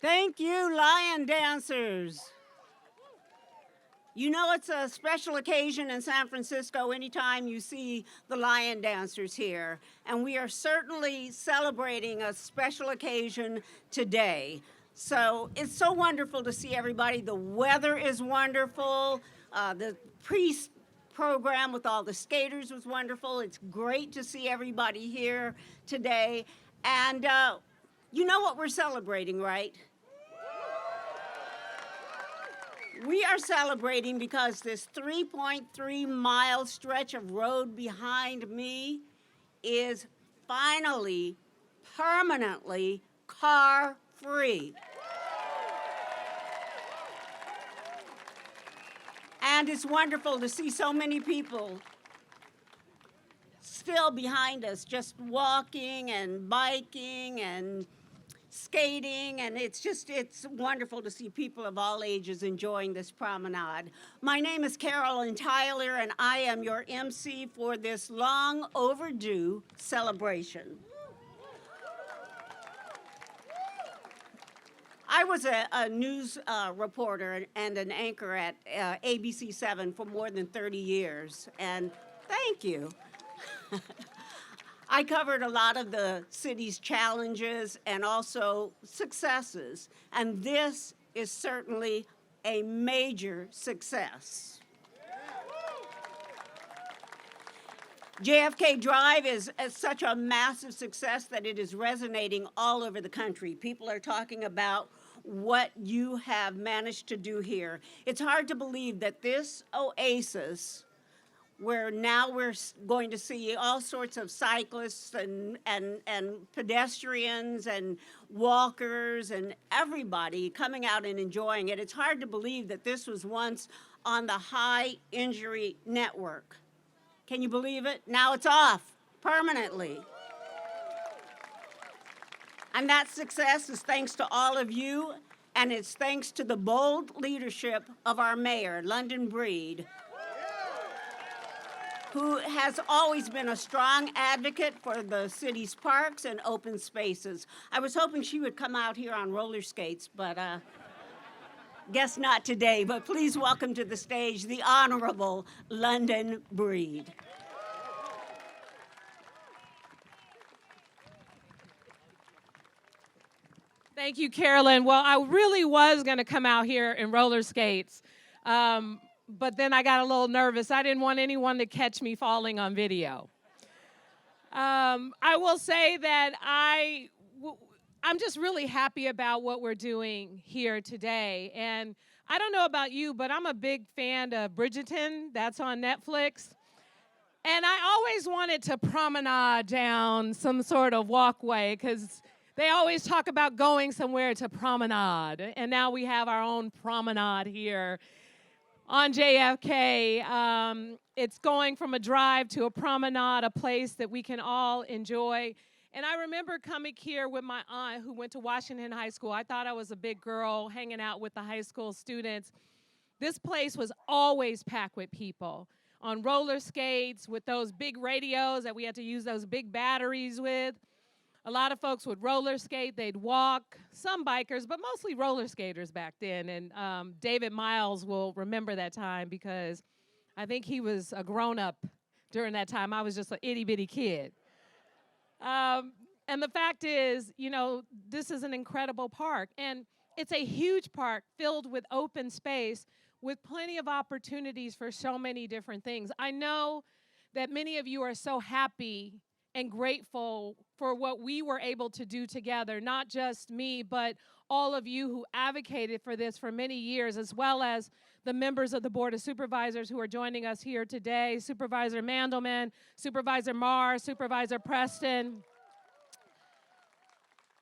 Thank you, lion dancers. You know it's a special occasion in San Francisco anytime you see the lion dancers here. And we are certainly celebrating a special occasion today. So it's so wonderful to see everybody. The weather is wonderful. The program with all the skaters was wonderful. It's great to see everybody here today. And you know what we're celebrating, right? We are celebrating because this 3.3-mile stretch of road behind me is finally, permanently car-free. And it's wonderful to see so many people still behind us, just walking and biking and skating, and it's wonderful to see people of all ages enjoying this promenade. My name is Carolyn Tyler, and I am your MC for this long overdue celebration. I was a news reporter and an anchor at ABC7 for more than 30 years, and thank you. I covered a lot of the city's challenges and also successes, and this is certainly a major success. JFK Drive is such a massive success that it is resonating all over the country. People are talking about what you have managed to do here. It's hard to believe that this oasis, where now we're going to see all sorts of cyclists and pedestrians and walkers and everybody coming out and enjoying it. It's hard to believe that this was once on the high injury network. Can you believe it? Now it's off permanently. And that success is thanks to all of you, and it's thanks to the bold leadership of our mayor, London Breed, who has always been a strong advocate for the city's parks and open spaces. I was hoping she would come out here on roller skates, but guess not today. But please welcome to the stage the Honorable London Breed. Thank you, Carolyn. Well, I really was going to come out here in roller skates. But then I got a little nervous. I didn't want anyone to catch me falling on video. I will say that I'm just really happy about what we're doing here today. And I don't know about you, but I'm a big fan of Bridgerton. That's on Netflix. And I always wanted to promenade down some sort of walkway because they always talk about going somewhere to promenade. And now we have our own promenade here on JFK. It's going from a drive to a promenade, a place that we can all enjoy. And I remember coming here with my aunt who went to Washington High School. I thought I was a big girl hanging out with the high school students. This place was always packed with people on roller skates with those big radios that we had to use those big batteries with. A lot of folks would roller skate, they'd walk, some bikers, but mostly roller skaters back then. And David Miles will remember that time because I think he was a grown-up during that time. I was just an itty-bitty kid. And the fact is, you know, this is an incredible park. And it's a huge park filled with open space with plenty of opportunities for so many different things. I know that many of you are so happy and grateful for what we were able to do together, not just me, but all of you who advocated for this for many years, as well as the members of the Board of Supervisors who are joining us here today, Supervisor Mandelman, Supervisor Marr, Supervisor Preston,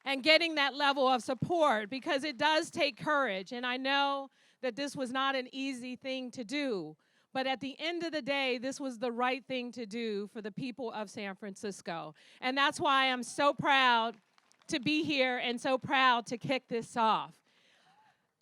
and getting that level of support, because it does take courage, and I know that this was not an easy thing to do. But at the end of the day, this was the right thing to do for the people of San Francisco. And that's why I'm so proud to be here and so proud to kick this off.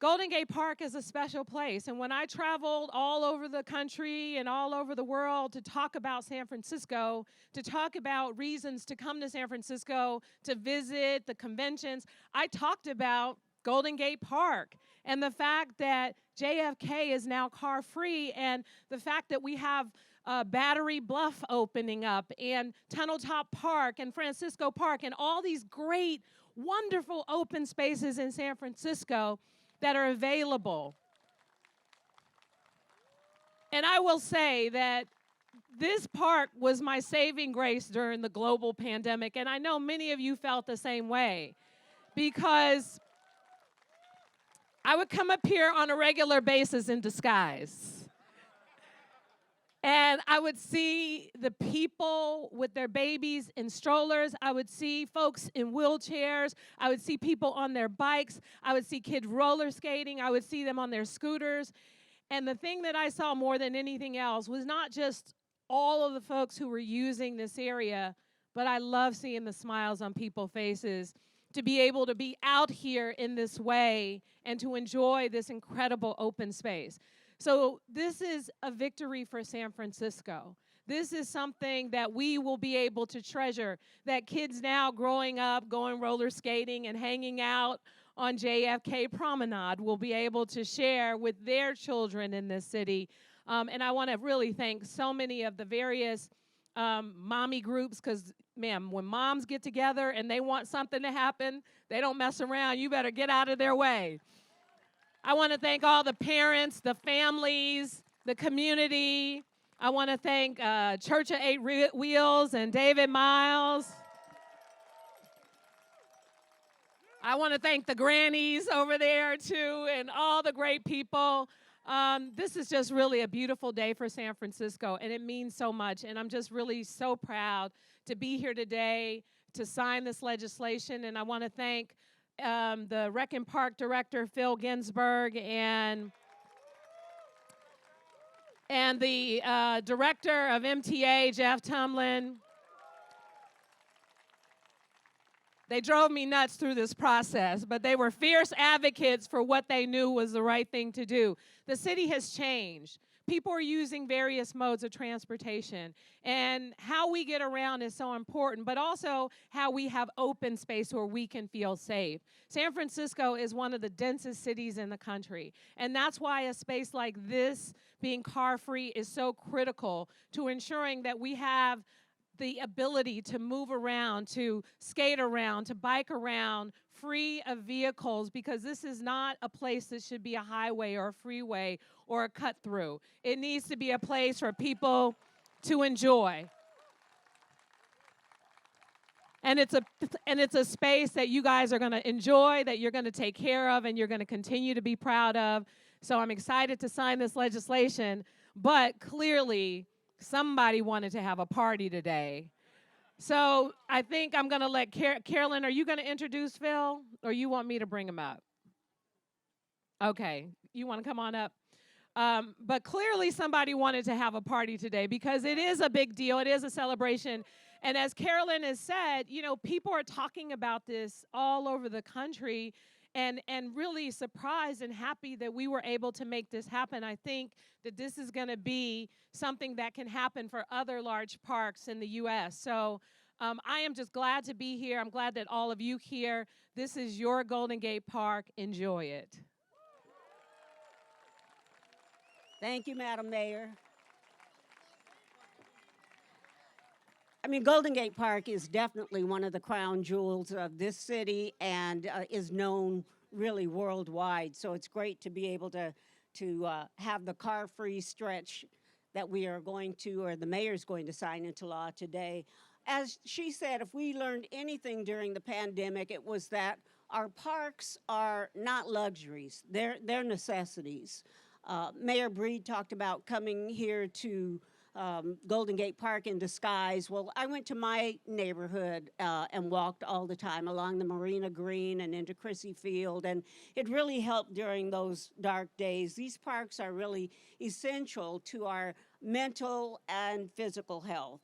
Golden Gate Park is a special place, and when I traveled all over the country and all over the world to talk about San Francisco, to talk about reasons to come to San Francisco, to visit the conventions, I talked about Golden Gate Park and the fact that JFK is now car-free, and the fact that we have Battery Bluff opening up, and Tunnel Top Park, and Francisco Park, and all these great, wonderful open spaces in San Francisco that are available. And I will say that this park was my saving grace during the global pandemic, and I know many of you felt the same way, because I would come up here on a regular basis in disguise. And I would see the people with their babies in strollers. I would see folks in wheelchairs. I would see people on their bikes. I would see kids roller skating. I would see them on their scooters. And the thing that I saw more than anything else was not just all of the folks who were using this area, but I love seeing the smiles on people's faces to be able to be out here in this way and to enjoy this incredible open space. So this is a victory for San Francisco. This is something that we will be able to treasure, that kids now growing up, going roller skating and hanging out on JFK Promenade will be able to share with their children in this city. And I want to really thank so many of the various mommy groups, because, man, when moms get together and they want something to happen, they don't mess around. You better get out of their way. I want to thank all the parents, the families, the community. I want to thank Church of Eight Wheels and David Miles. I want to thank the grannies over there, too, and all the great people. This is just really a beautiful day for San Francisco, and it means so much. And I'm just really so proud to be here today to sign this legislation. And I want to thank the Rec and Park Director, Phil Ginsburg, and the Director of MTA, Jeff Tumlin. They drove me nuts through this process, but they were fierce advocates for what they knew was the right thing to do. The city has changed. People are using various modes of transportation, and how we get around is so important, but also how we have open space where we can feel safe. San Francisco is one of the densest cities in the country, and that's why a space like this, being car-free, is so critical to ensuring that we have the ability to move around, to skate around, to bike around, free of vehicles, because this is not a place that should be a highway or a freeway or a cut-through. It needs to be a place for people to enjoy. And it's a space that you guys are going to enjoy, that you're going to take care of, and you're going to continue to be proud of. So I'm excited to sign this legislation, but clearly somebody wanted to have a party today. So I think I'm going to let Carolyn, are you going to introduce Phil, or you want me to bring him up? Okay, you want to come on up? But clearly somebody wanted to have a party today, because it is a big deal. It is a celebration. And as Carolyn has said, you know, people are talking about this all over the country, and really surprised and happy that we were able to make this happen. I think that this is going to be something that can happen for other large parks in the U.S. So I am just glad to be here. I'm glad that all of you here. This is your Golden Gate Park. Enjoy it. Thank you, Madam Mayor. I mean, Golden Gate Park is definitely one of the crown jewels of this city, and is known really worldwide. So it's great to be able to have the car-free stretch that we are going to, or the mayor's going to sign into law today. As she said, if we learned anything during the pandemic, it was that our parks are not luxuries. They're necessities. Mayor Breed talked about coming here to Golden Gate Park in disguise. Well, I went to my neighborhood and walked all the time along the Marina Green and into Crissy Field, and it really helped during those dark days. These parks are really essential to our mental and physical health.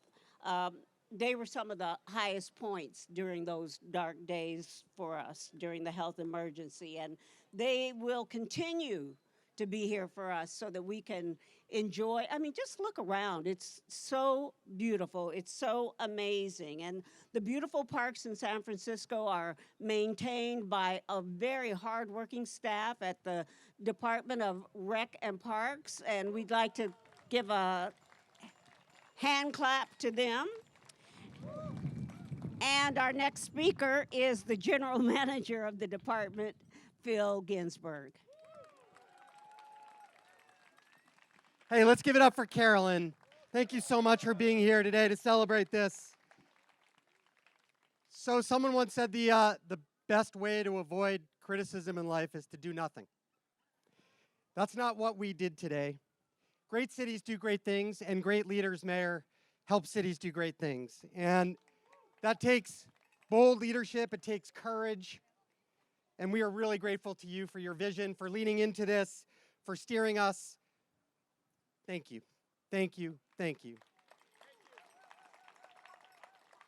They were some of the highest points during those dark days for us during the health emergency, and they will continue to be here for us so that we can enjoy. I mean, just look around. It's so beautiful. It's so amazing. And the beautiful parks in San Francisco are maintained by a very hardworking staff at the Department of Rec and Parks, and we'd like to give a hand clap to them. And our next speaker is the General Manager of the department, Phil Ginsburg. Hey, let's give it up for Carolyn. Thank you so much for being here today to celebrate this. So someone once said the best way to avoid criticism in life is to do nothing. That's not what we did today. Great cities do great things, and great leaders, Mayor, help cities do great things. And that takes bold leadership, it takes courage, and we are really grateful to you for your vision, for leaning into this, for steering us. Thank you, thank you, thank you.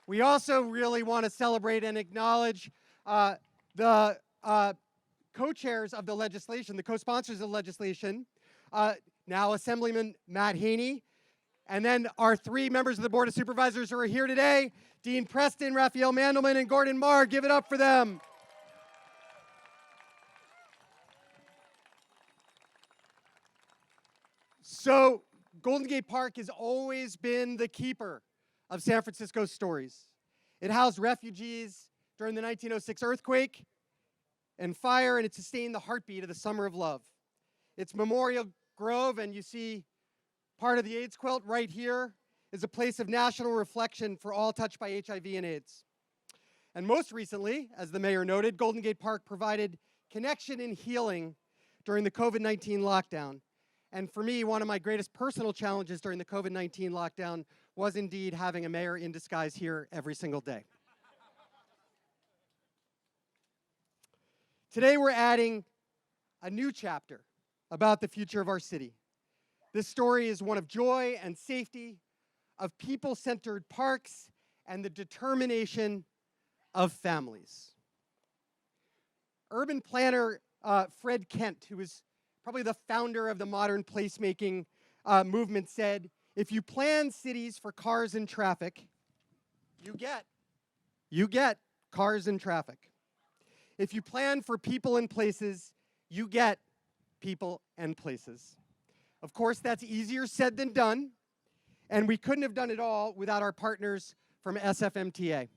We also really want to celebrate and acknowledge the co-chairs of the legislation, the co-sponsors of the legislation, now Assemblyman Matt Haney, and then our three members of the Board of Supervisors who are here today, Dean Preston, Raphael Mandelman, and Gordon Marr. Give it up for them. So, Golden Gate Park has always been the keeper of San Francisco's stories. It housed refugees during the 1906 earthquake and fire, and it sustained the heartbeat of the Summer of Love. Its Memorial Grove, and you see part of the AIDS quilt right here, is a place of national reflection for all touched by HIV and AIDS. And most recently, as the mayor noted, Golden Gate Park provided connection and healing during the COVID-19 lockdown. And for me, one of my greatest personal challenges during the COVID-19 lockdown was indeed having a mayor in disguise here every single day. Today we're adding a new chapter about the future of our city. This story is one of joy and safety, of people-centered parks, and the determination of families. Urban planner Fred Kent, who is probably the founder of the modern placemaking movement, said, if you plan cities for cars and traffic, you get cars and traffic. If you plan for people and places, you get people and places. Of course, that's easier said than done, and we couldn't have done it all without our partners from SFMTA.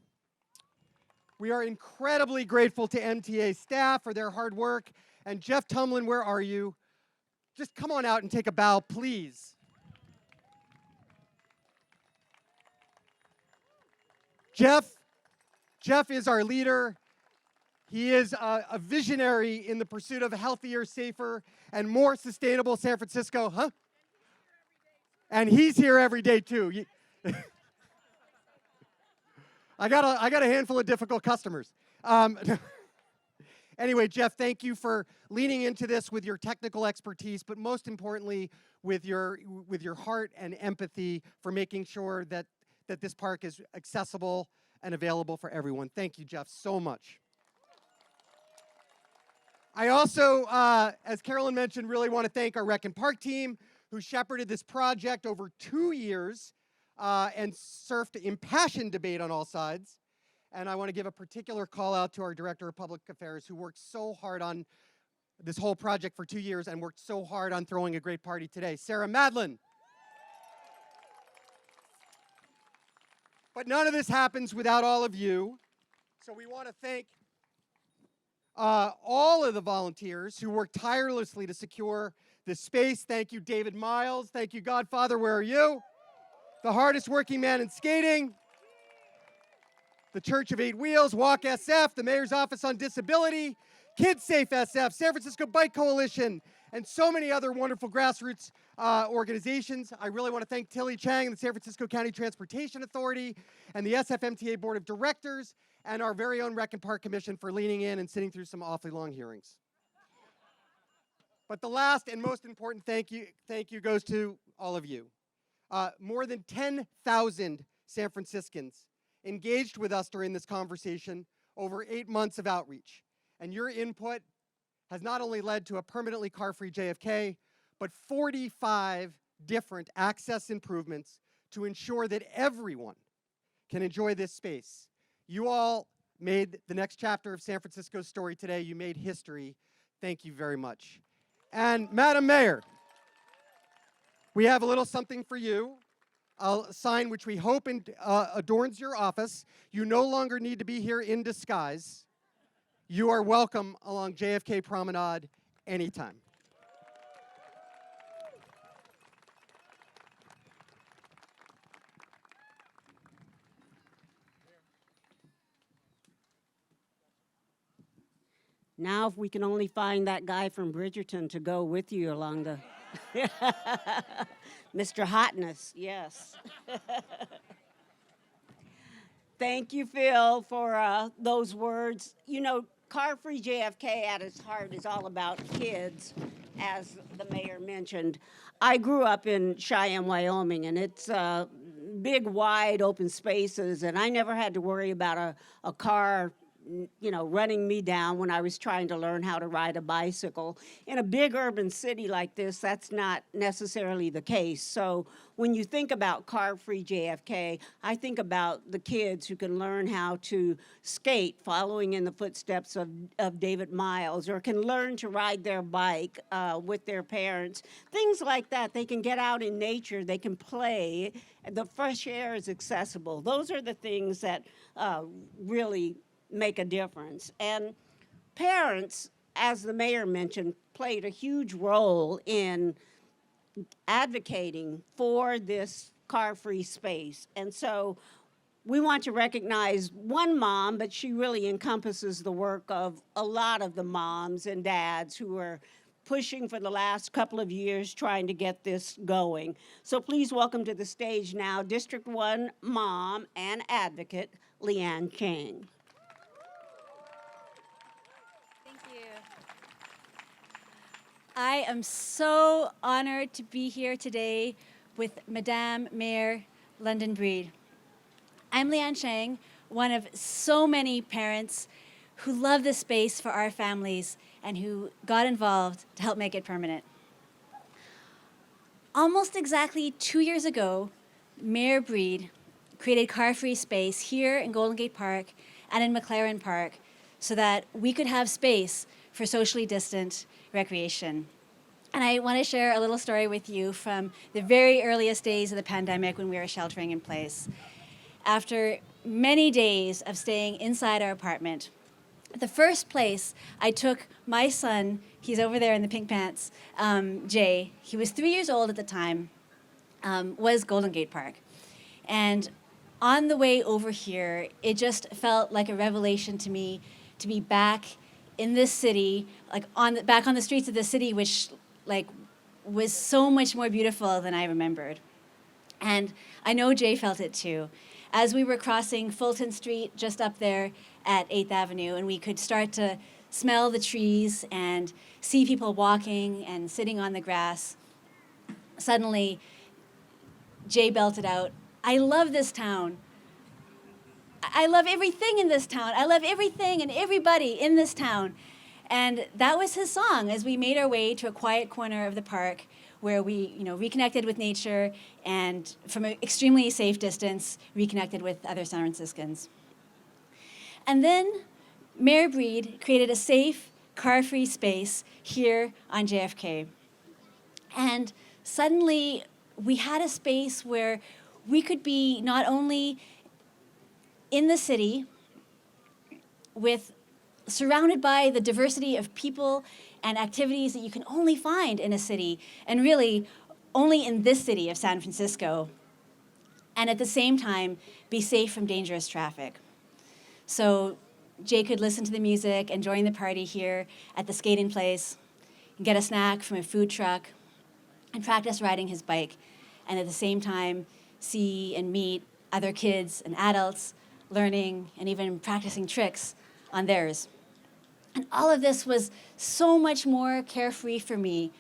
We are incredibly grateful to MTA staff for their hard work, and Jeff Tumlin, where are you? Just come on out and take a bow, please. Jeff is our leader. He is a visionary in the pursuit of a healthier, safer, and more sustainable San Francisco, huh? And he's here every day too. I got a handful of difficult customers. Anyway, Jeff, thank you for leaning into this with your technical expertise, but most importantly, with your heart and empathy for making sure that this park is accessible and available for everyone. Thank you, Jeff, so much. I also, as Carolyn mentioned, really want to thank our Rec and Park team who shepherded this project over 2 years and surfed impassioned debate on all sides. And I want to give a particular call out to our Director of Public Affairs who worked so hard on this whole project for 2 years and worked so hard on throwing a great party today, Sarah Madlin. But none of this happens without all of you. So we want to thank all of the volunteers who worked tirelessly to secure this space. Thank you, David Miles. Thank you, Godfather, where are you? The hardest working man in skating. The Church of Eight Wheels, Walk SF, the Mayor's Office on Disability, Kids Safe SF, San Francisco Bike Coalition, and so many other wonderful grassroots organizations. I really want to thank Tilly Chang and the San Francisco County Transportation Authority and the SFMTA Board of Directors and our very own Rec and Park Commission for leaning in and sitting through some awfully long hearings. But the last and most important thank you goes to all of you. More than 10,000 San Franciscans engaged with us during this conversation over 8 months of outreach. And your input has not only led to a permanently car-free JFK, but 45 different access improvements to ensure that everyone can enjoy this space. You all made the next chapter of San Francisco's story today. You made history. Thank you very much. And Madam Mayor, we have a little something for you, a sign which we hope adorns your office. You no longer need to be here in disguise. You are welcome along JFK Promenade anytime. Now, if we can only find that guy from Bridgerton to go with you along the... Mr. Hotness, yes. Thank you, Phil, for those words. You know, Car-Free JFK at its heart is all about kids, as the mayor mentioned. I grew up in Cheyenne, Wyoming, and it's big, wide, open spaces, and I never had to worry about a car, you know, running me down when I was trying to learn how to ride a bicycle. In a big urban city like this, that's not necessarily the case. So when you think about Car-Free JFK, I think about the kids who can learn how to skate following in the footsteps of David Miles, or can learn to ride their bike with their parents. Things like that. They can get out in nature. They can play. The fresh air is accessible. Those are the things that really make a difference. And parents, as the mayor mentioned, played a huge role in advocating for this car-free space. And so we want to recognize one mom, but she really encompasses the work of a lot of the moms and dads who are pushing for the last couple of years trying to get this going. So please welcome to the stage now District 1 mom and advocate, Leanne Chang. I am so honored to be here today with Madame Mayor London Breed. I'm Leanne Chang, one of so many parents who love this space for our families and who got involved to help make it permanent. Almost exactly 2 years ago, Mayor Breed created car-free space here in Golden Gate Park and in McLaren Park so that we could have space for socially distant recreation. And I want to share a little story with you from the very earliest days of the pandemic when we were sheltering in place. After many days of staying inside our apartment, the first place I took my son, he's over there in the pink pants, Jay, he was 3 years old at the time, was Golden Gate Park. And on the way over here, it just felt like a revelation to me to be back in this city, like back on the streets of the city, which was so much more beautiful than I remembered. And I know Jay felt it too. As we were crossing Fulton Street just up there at 8th Avenue, and we could start to smell the trees and see people walking and sitting on the grass, suddenly Jay belted out, "I love this town. I love everything in this town. I love everything and everybody in this town." And that was his song as we made our way to a quiet corner of the park where we, reconnected with nature and from an extremely safe distance, reconnected with other San Franciscans. And then Mayor Breed created a safe, car-free space here on JFK. And suddenly we had a space where we could be not only in the city surrounded by the diversity of people and activities that you can only find in a city, and really only in this city of San Francisco, and at the same time be safe from dangerous traffic. So Jay could listen to the music and join the party here at the skating place. get a snack from a food truck, and practice riding his bike, and at the same time see and meet other kids and adults learning and even practicing tricks on theirs. And all of this was so much more carefree for me,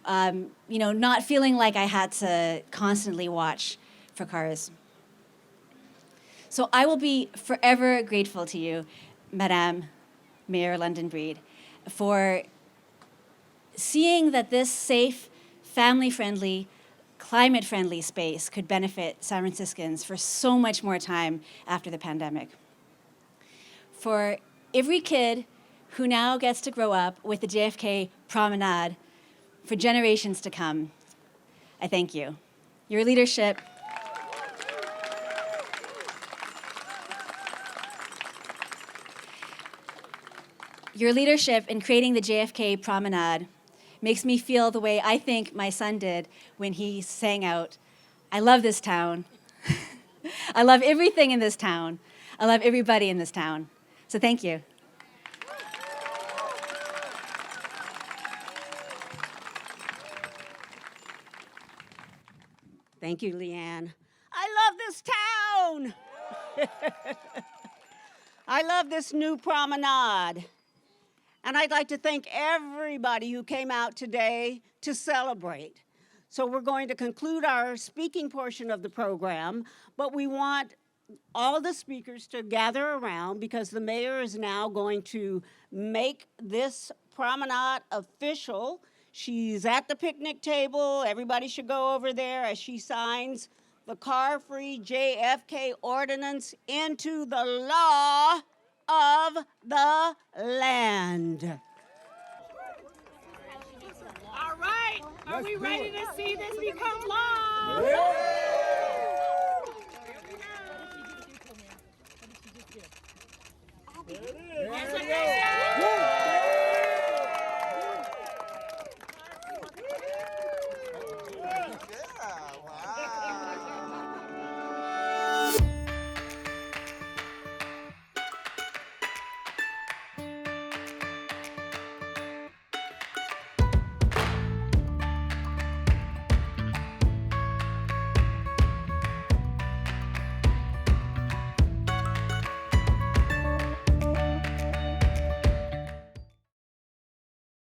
not feeling like I had to constantly watch for cars. So I will be forever grateful to you, Madame Mayor London Breed, for seeing that this safe, family-friendly, climate-friendly space could benefit San Franciscans for so much more time after the pandemic. For every kid who now gets to grow up with the JFK Promenade for generations to come, I thank you. Your leadership in creating the JFK Promenade makes me feel the way I think my son did when he sang out, "I love this town. I love everything in this town. I love everybody in this town." So thank you. Thank you, Leanne. I love this town. I love this new promenade. And I'd like to thank everybody who came out today to celebrate. So we're going to conclude our speaking portion of the program, but we want all the speakers to gather around because the mayor is now going to make this promenade official. She's at the picnic table. Everybody should go over there as she signs the car-free JFK ordinance into the law of the land. All right, are we ready to see this become law? There it is.